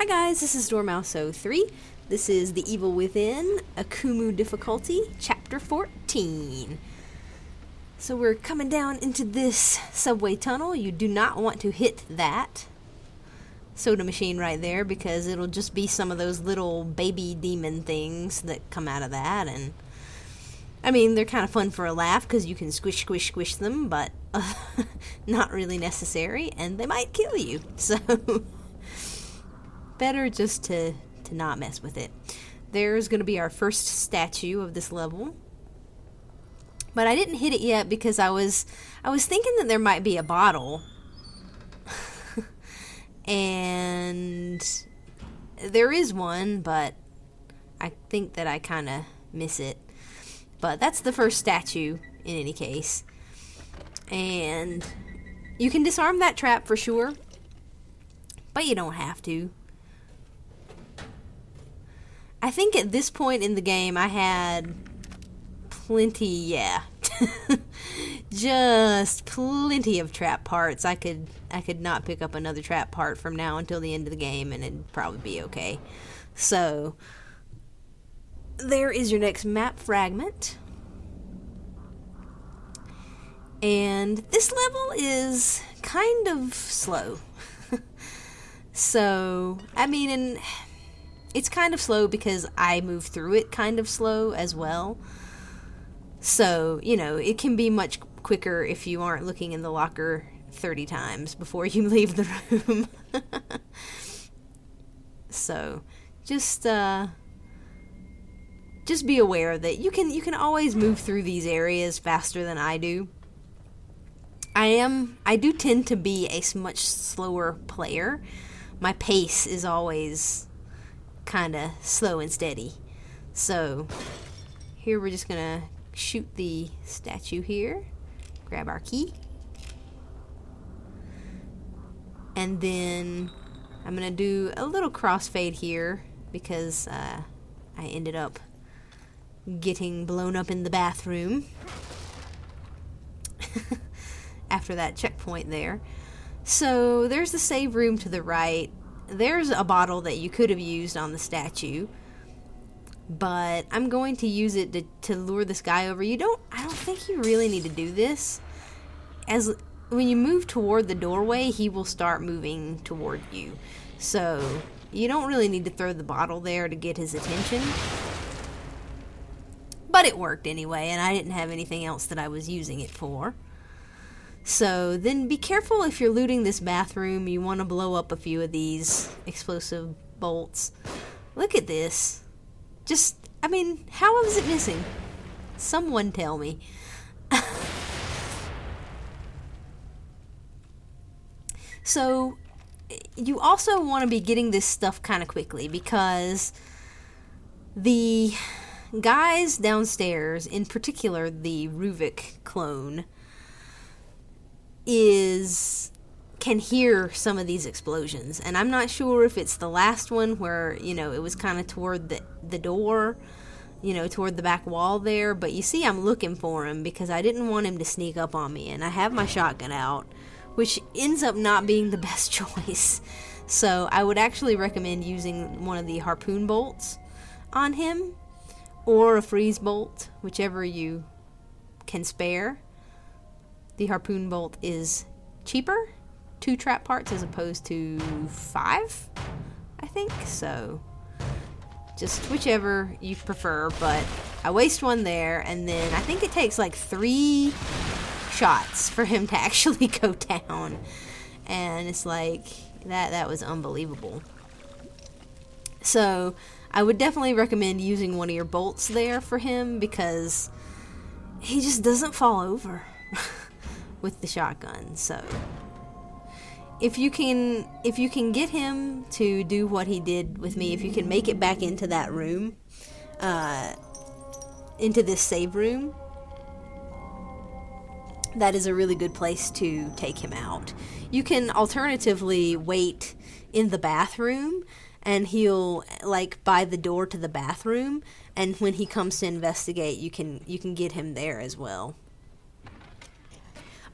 Hi guys, this is Dormouse03. This is The Evil Within, Akumu difficulty, chapter 14. So we're coming down into this subway tunnel. You do not want to hit that soda machine right there because it'll just be some of those little baby demon things that come out of that. And I mean, they're kind of fun for a laugh because you can squish them, but not really necessary, and they might kill you. So better just to not mess with it. There's going to be our first statue of this level. But I didn't hit it yet because I was thinking that there might be a bottle. And there is one, but I think that I kind of miss it. But that's the first statue in any case. And you can disarm that trap for sure, but you don't have to. I think at this point in the game I had plenty, just plenty of trap parts. I could not pick up another trap part from now until the end of the game and it'd probably be okay. So there is your next map fragment. And this level is kind of slow. So, I mean, and it's kind of slow because I move through it kind of slow as well. So, you know, it can be much quicker if you aren't looking in the locker 30 times before you leave the room. So, just be aware that you can always move through these areas faster than I do. I do tend to be a much slower player. My pace is always kind of slow and steady. So here we're just gonna shoot the statue here, grab our key, and then I'm gonna do a little crossfade here because I ended up getting blown up in the bathroom after that checkpoint there. So there's the save room to the right. There's a bottle that you could have used on the statue, but I'm going to use it to lure this guy over. I don't think you really need to do this. As when you move toward the doorway, he will start moving toward you. So you don't really need to throw the bottle there to get his attention. But it worked anyway, and I didn't have anything else that I was using it for. So then be careful if you're looting this bathroom. You want to blow up a few of these explosive bolts. Look at this. I mean, how was it missing? Someone tell me. So you also want to be getting this stuff kind of quickly because the guys downstairs, in particular the Ruvik clone, can hear some of these explosions, and I'm not sure if it's the last one where, you know, it was kind of toward the door, you know, toward the back wall there, but you see I'm looking for him because I didn't want him to sneak up on me, and I have my shotgun out, which ends up not being the best choice. So I would actually recommend using one of the harpoon bolts on him, or a freeze bolt, whichever you can spare. The harpoon bolt is cheaper, 2 trap parts as opposed to 5, I think. So just whichever you prefer, but I waste one there, and then I think it takes like 3 shots for him to actually go down, and it's like that was unbelievable. So I would definitely recommend using one of your bolts there for him because he just doesn't fall over with the shotgun. So if you can get him to do what he did with me, if you can make it back into that room, into this save room, that is a really good place to take him out. You can alternatively wait in the bathroom, and he'll like by the door to the bathroom, and when he comes to investigate, you can get him there as well.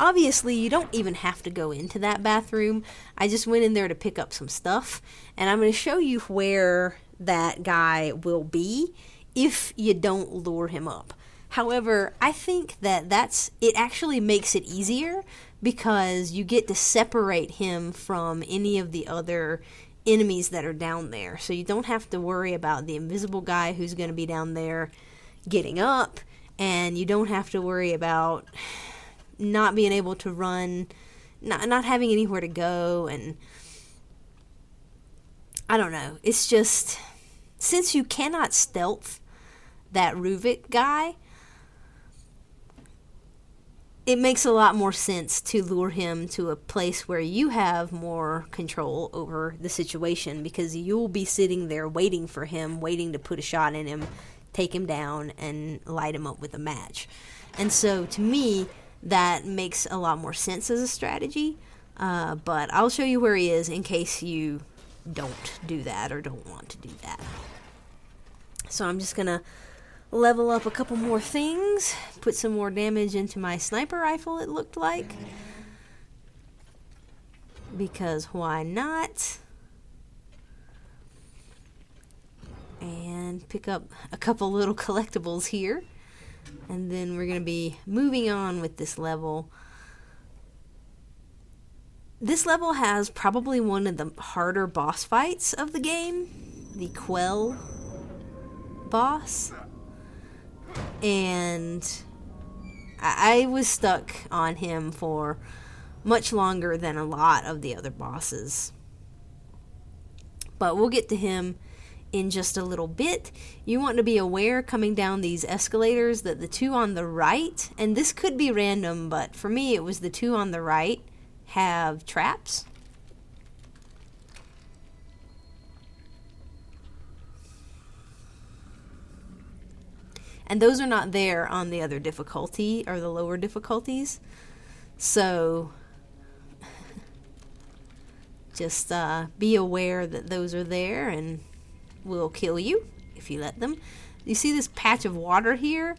Obviously, you don't even have to go into that bathroom. I just went in there to pick up some stuff, and I'm going to show you where that guy will be if you don't lure him up. However, I think that it actually makes it easier because you get to separate him from any of the other enemies that are down there. So you don't have to worry about the invisible guy who's going to be down there getting up, and you don't have to worry about not being able to run, not having anywhere to go, and I don't know. It's just, since you cannot stealth that Ruvik guy, it makes a lot more sense to lure him to a place where you have more control over the situation, because you'll be sitting there waiting for him, waiting to put a shot in him, take him down, and light him up with a match. And so, to me, that makes a lot more sense as a strategy, but I'll show you where he is in case you don't do that or don't want to do that. So I'm just gonna level up a couple more things, put some more damage into my sniper rifle, it looked like, because why not? And pick up a couple little collectibles here, and then we're going to be moving on with this level. This level has probably one of the harder boss fights of the game, the Quell boss. And I was stuck on him for much longer than a lot of the other bosses. But we'll get to him in just a little bit. You want to be aware coming down these escalators that the two on the right, and this could be random, but for me it was the two on the right, have traps. And those are not there on the other difficulty, or the lower difficulties. So just be aware that those are there and will kill you if you let them. You see this patch of water here?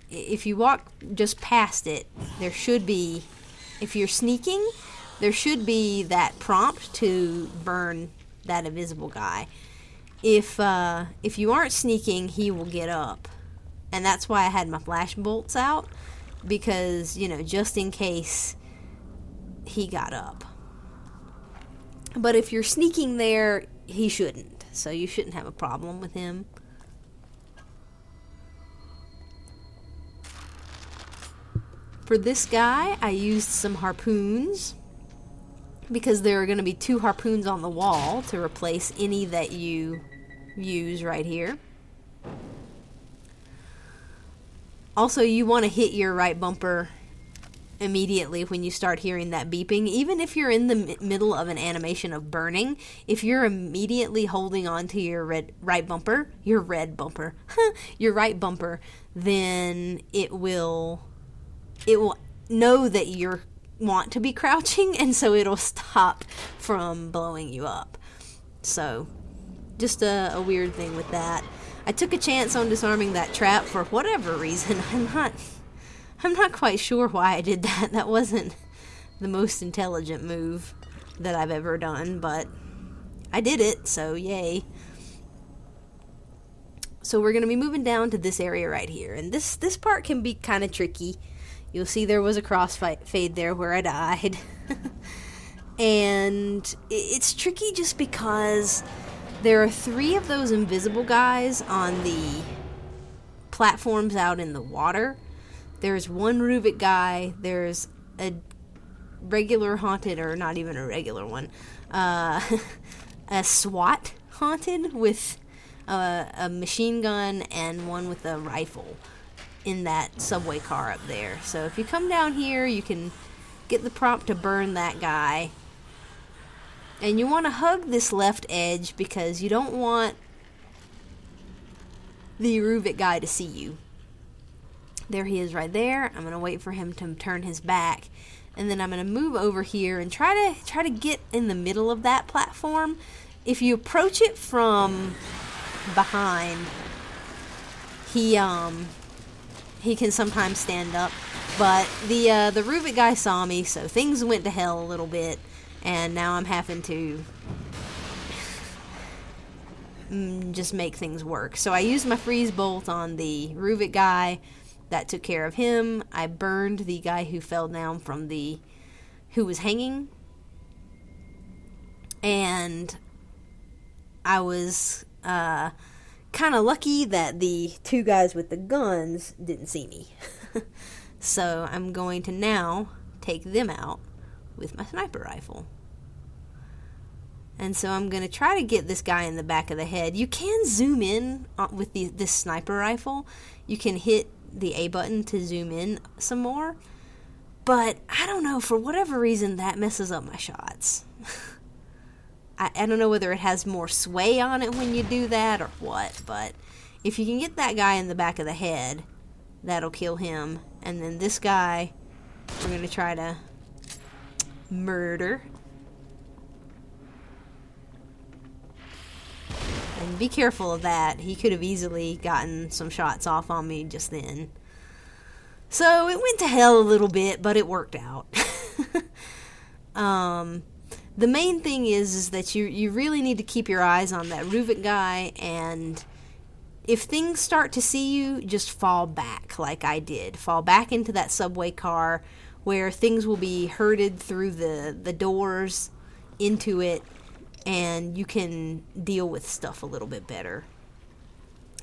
If you walk just past it, there should be, if you're sneaking, there should be that prompt to burn that invisible guy. If you aren't sneaking, he will get up. And that's why I had my flash bolts out, because, you know, just in case he got up. But if you're sneaking there, he shouldn't. So you shouldn't have a problem with him. For this guy, I used some harpoons, because there are going to be 2 harpoons on the wall to replace any that you use right here. Also, you want to hit your right bumper immediately when you start hearing that beeping. Even if you're in the middle of an animation of burning, if you're immediately holding on to your right bumper, then it will know that you want to be crouching, and so it'll stop from blowing you up. So, just a weird thing with that. I took a chance on disarming that trap for whatever reason. I'm not quite sure why I did that. That wasn't the most intelligent move that I've ever done, but I did it, so yay. So we're going to be moving down to this area right here, and this part can be kind of tricky. You'll see there was a crossfade there where I died. And it's tricky just because there are 3 of those invisible guys on the platforms out in the water. There's one Ruvik guy, there's a regular haunted, or not even a regular one, a SWAT haunted with a machine gun, and one with a rifle in that subway car up there. So if you come down here, you can get the prompt to burn that guy. And you want to hug this left edge because you don't want the Ruvik guy to see you. There he is right there. I'm going to wait for him to turn his back. And then I'm going to move over here and try to get in the middle of that platform. If you approach it from behind, he can sometimes stand up. But the Rubik guy saw me, so things went to hell a little bit, and now I'm having to just make things work. So I used my freeze bolt on the Rubik guy. That took care of him. I burned the guy who fell down from who was hanging. And I was kind of lucky that the two guys with the guns didn't see me. So I'm going to now take them out with my sniper rifle. And so I'm going to try to get this guy in the back of the head. You can zoom in with this sniper rifle. You can hit the A button to zoom in some more. But I don't know, for whatever reason, that messes up my shots. I don't know whether it has more sway on it when you do that or what. But if you can get that guy in the back of the head, that'll kill him. And then this guy, we're going to try to murder. And be careful of that. He could have easily gotten some shots off on me just then. So it went to hell a little bit, but it worked out. The main thing is that you really need to keep your eyes on that Rubik guy, and if things start to see you, just fall back like I did. Fall back into that subway car where things will be herded through the doors into it, and you can deal with stuff a little bit better.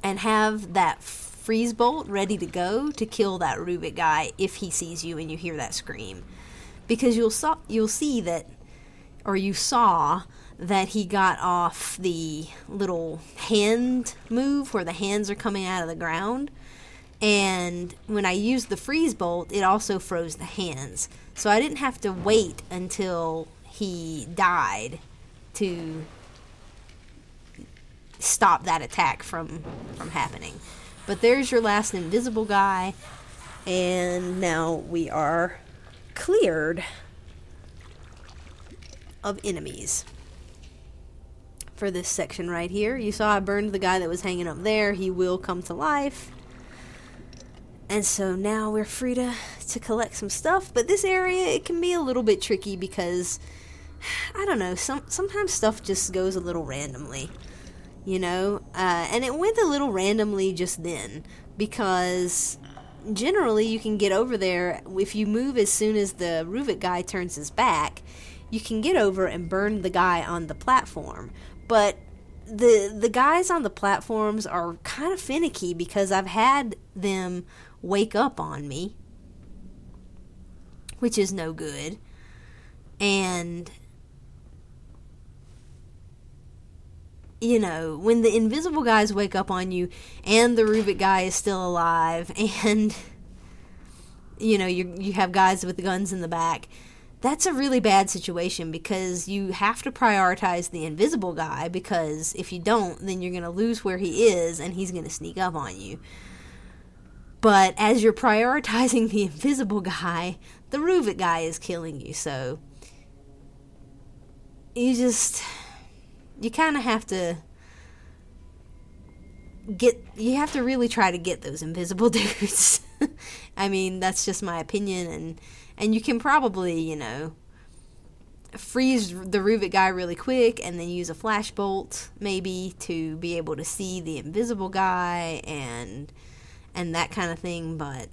And have that freeze bolt ready to go to kill that Rubik guy if he sees you and you hear that scream. Because you'll see that, or you saw that he got off the little hand move where the hands are coming out of the ground. And when I used the freeze bolt, it also froze the hands. So I didn't have to wait until he died to stop that attack from happening. But there's your last invisible guy, and now we are cleared of enemies for this section right here. You saw I burned the guy that was hanging up there. He will come to life. And so now we're free to collect some stuff. But this area, it can be a little bit tricky because, I don't know, sometimes stuff just goes a little randomly, you know? And it went a little randomly just then because generally you can get over there if you move as soon as the Rubik guy turns his back. You can get over and burn the guy on the platform. But the guys on the platforms are kind of finicky because I've had them wake up on me, which is no good. And, you know, when the invisible guys wake up on you and the Rubik guy is still alive and, you know, you have guys with guns in the back, that's a really bad situation because you have to prioritize the invisible guy, because if you don't, then you're going to lose where he is and he's going to sneak up on you. But as you're prioritizing the invisible guy, the Rubik guy is killing you. So you kind of have to really try to get those invisible dudes. I mean, that's just my opinion, and you can probably, you know, freeze the Rubik guy really quick and then use a flash bolt maybe to be able to see the invisible guy and that kind of thing, but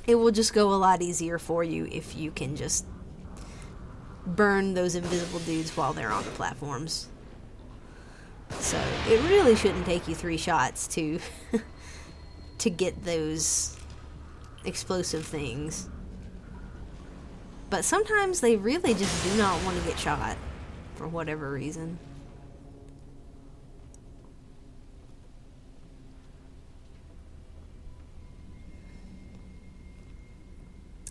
it will just go a lot easier for you if you can just burn those invisible dudes while they're on the platforms. So it really shouldn't take you 3 shots to to get those explosive things. But sometimes they really just do not want to get shot for whatever reason.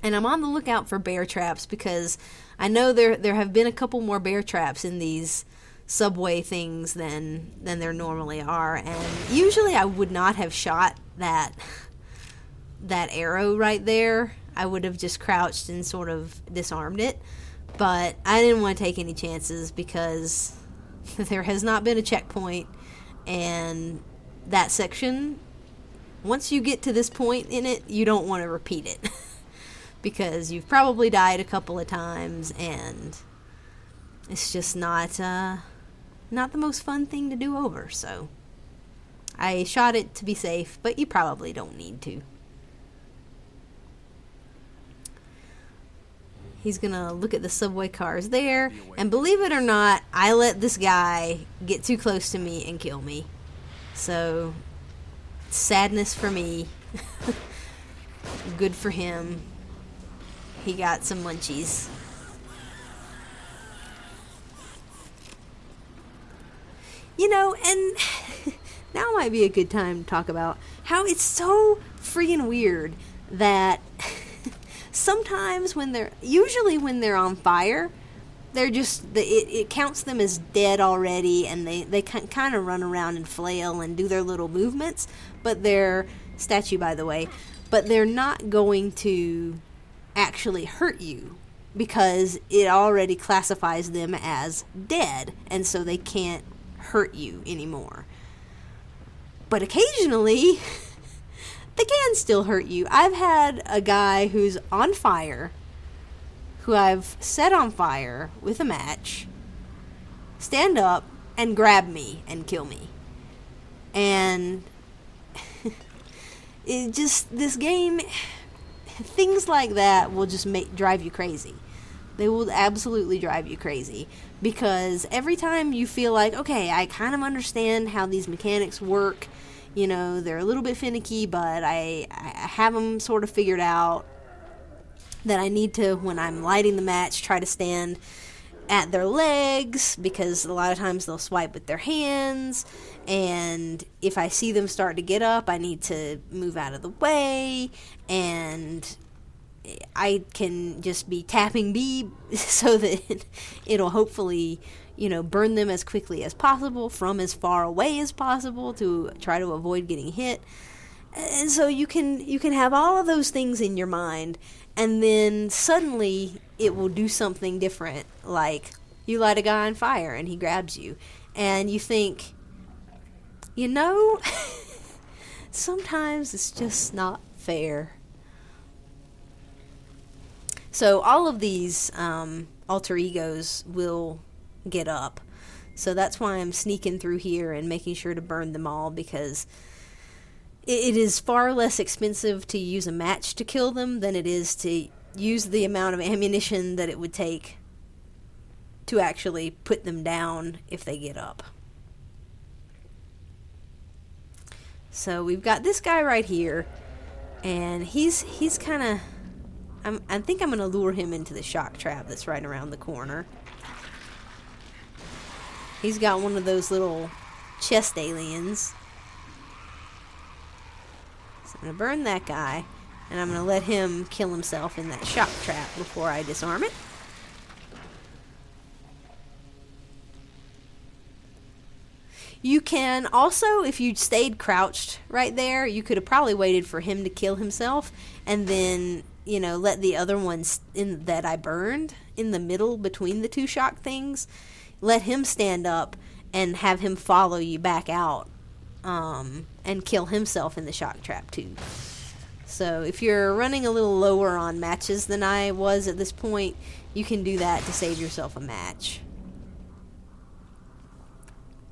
And I'm on the lookout for bear traps because I know there have been a couple more bear traps in these subway things than there normally are. And usually I would not have shot that arrow right there. I would have just crouched and sort of disarmed it. But I didn't want to take any chances because there has not been a checkpoint. And that section once you get to this point in it, you don't want to repeat it. Because you've probably died a couple of times, and it's just not the most fun thing to do over. So I shot it to be safe, but you probably don't need to. He's gonna look at the subway cars there, and believe it or not, I let this guy get too close to me and kill me. So, sadness for me. Good for him. He got some munchies. You know, and now might be a good time to talk about how it's so freaking weird that sometimes usually when they're on fire, they're just, it counts them as dead already, and they kind of run around and flail and do their little movements, but they're, statue by the way, but they're not going to actually hurt you because it already classifies them as dead, and so they can't hurt you anymore. But occasionally, they can still hurt you. I've had a guy who's on fire, who I've set on fire with a match, stand up and grab me and kill me. And it just, this game, things like that will just drive you crazy. They will absolutely drive you crazy, because every time you feel like, okay, I kind of understand how these mechanics work, you know, they're a little bit finicky, but I have them sort of figured out, that I need to, when I'm lighting the match, try to stand at their legs, because a lot of times they'll swipe with their hands, and if I see them start to get up, I need to move out of the way, and I can just be tapping B so that it'll hopefully, you know, burn them as quickly as possible from as far away as possible to try to avoid getting hit. And so you can have all of those things in your mind, and then suddenly it will do something different, like you light a guy on fire and he grabs you, and you think, you know, sometimes it's just not fair. So all of these alter egos will get up. So that's why I'm sneaking through here and making sure to burn them all, because it is far less expensive to use a match to kill them than it is to use the amount of ammunition that it would take to actually put them down if they get up. So we've got this guy right here, and he's kind of, I think I'm going to lure him into the shock trap that's right around the corner. He's got one of those little chest aliens. So I'm going to burn that guy, and I'm going to let him kill himself in that shock trap before I disarm it. You can also, if you stayed crouched right there, you could have probably waited for him to kill himself, and then, you know, let the other ones that I burned in the middle between the two shock things, let him stand up and have him follow you back out, and kill himself in the shock trap too. So if you're running a little lower on matches than I was at this point, you can do that to save yourself a match.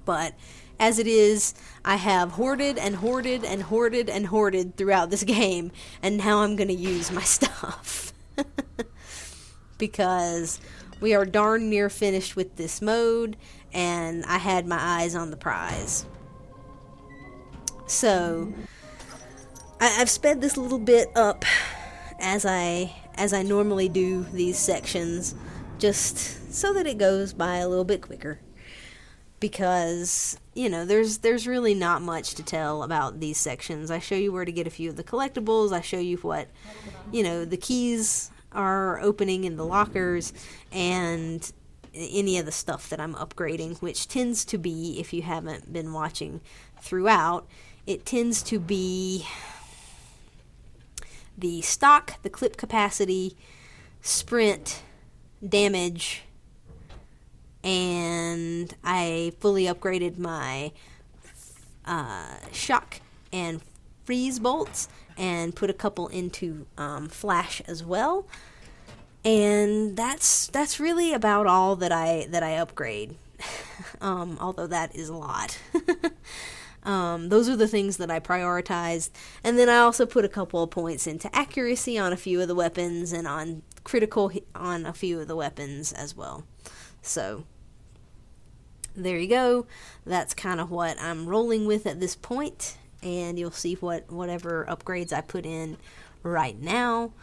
But as it is, I have hoarded and hoarded and hoarded and hoarded throughout this game, and now I'm going to use my stuff. Because we are darn near finished with this mode, and I had my eyes on the prize. So I've sped this little bit up as I normally do these sections, just so that it goes by a little bit quicker. Because, you know, there's really not much to tell about these sections. I show you where to get a few of the collectibles. I show you what, you know, the keys are opening in the lockers, and any of the stuff that I'm upgrading, which tends to be, if you haven't been watching throughout, it tends to be the stock, the clip capacity, sprint, damage, and I fully upgraded my shock and freeze bolts and put a couple into flash as well. And that's really about all that I upgrade. Although that is a lot. Those are the things that I prioritized. And then I also put a couple of points into accuracy on a few of the weapons and on critical on a few of the weapons as well. So there you go. That's kind of what I'm rolling with at this point. And you'll see whatever upgrades I put in right now.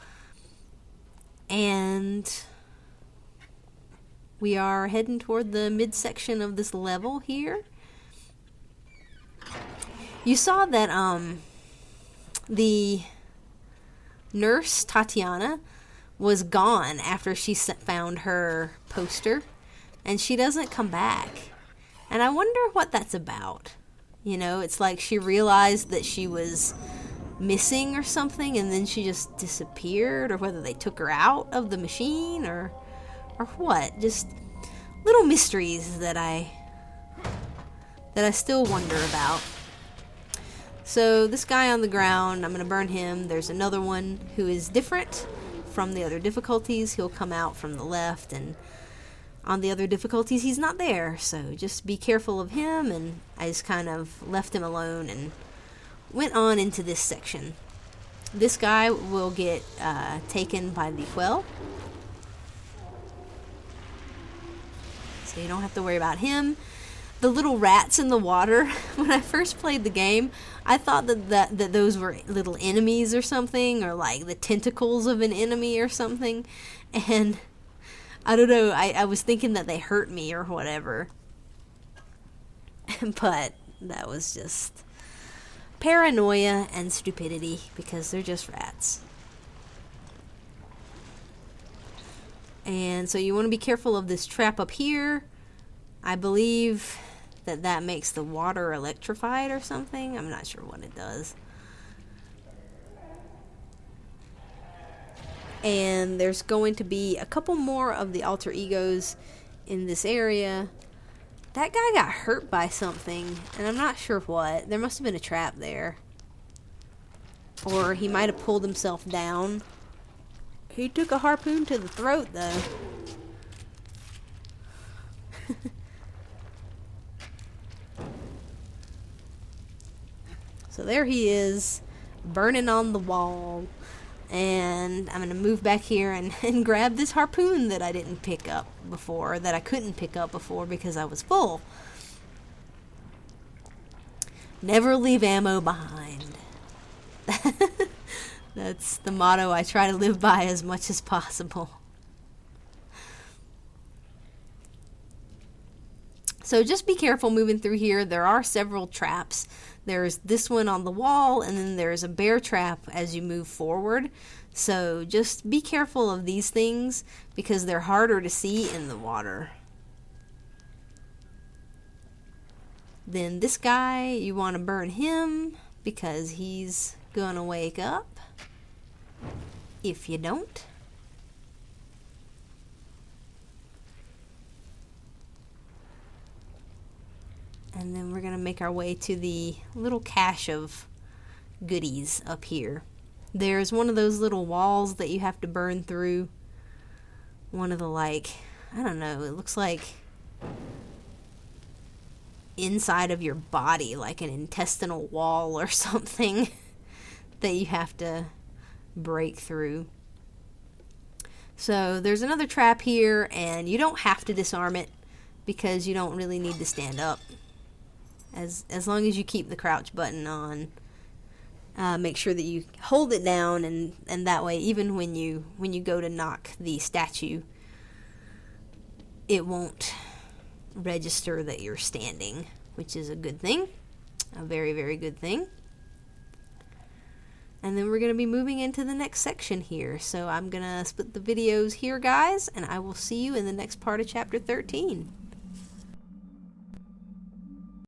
And we are heading toward the midsection of this level here. You saw that the nurse Tatiana was gone after she found her poster, and she doesn't come back. And I wonder what that's about. You know, it's like she realized that she was missing or something, and then she just disappeared, or whether they took her out of the machine or what. Just little mysteries that I still wonder about. So this guy on the ground, I'm going to burn him. There's another one who is different from the other difficulties. He'll come out from the left, and on the other difficulties he's not there. So just be careful of him, and I just kind of left him alone and went on into this section. This guy will get taken by the quell. So you don't have to worry about him. The little rats in the water, when I first played the game, I thought that those were little enemies or something, or like the tentacles of an enemy or something. And I don't know, I was thinking that they hurt me or whatever. But that was just paranoia and stupidity, because they're just rats. And so you want to be careful of this trap up here. I believe that makes the water electrified or something. I'm not sure what it does. And there's going to be a couple more of the alter egos in this area. That guy got hurt by something, and I'm not sure what. There must have been a trap there. Or he might have pulled himself down. He took a harpoon to the throat, though. So there he is, burning on the wall. And I'm going to move back here and grab this harpoon that I didn't pick up before, that I couldn't pick up before because I was full. Never leave ammo behind. That's the motto I try to live by as much as possible. So just be careful moving through here. There are several traps. There's this one on the wall, and then there's a bear trap as you move forward. So just be careful of these things because they're harder to see in the water. Then this guy, you want to burn him because he's gonna wake up if you don't. And then we're going to make our way to the little cache of goodies up here. There's one of those little walls that you have to burn through. One of the, like, I don't know, it looks like inside of your body, like an intestinal wall or something that you have to break through. So there's another trap here, and you don't have to disarm it because you don't really need to stand up. As long as you keep the crouch button on, make sure that you hold it down, and that way, even when you go to knock the statue, it won't register that you're standing, which is a good thing, a very, very good thing. And then we're going to be moving into the next section here, so I'm going to split the videos here, guys, and I will see you in the next part of Chapter 13.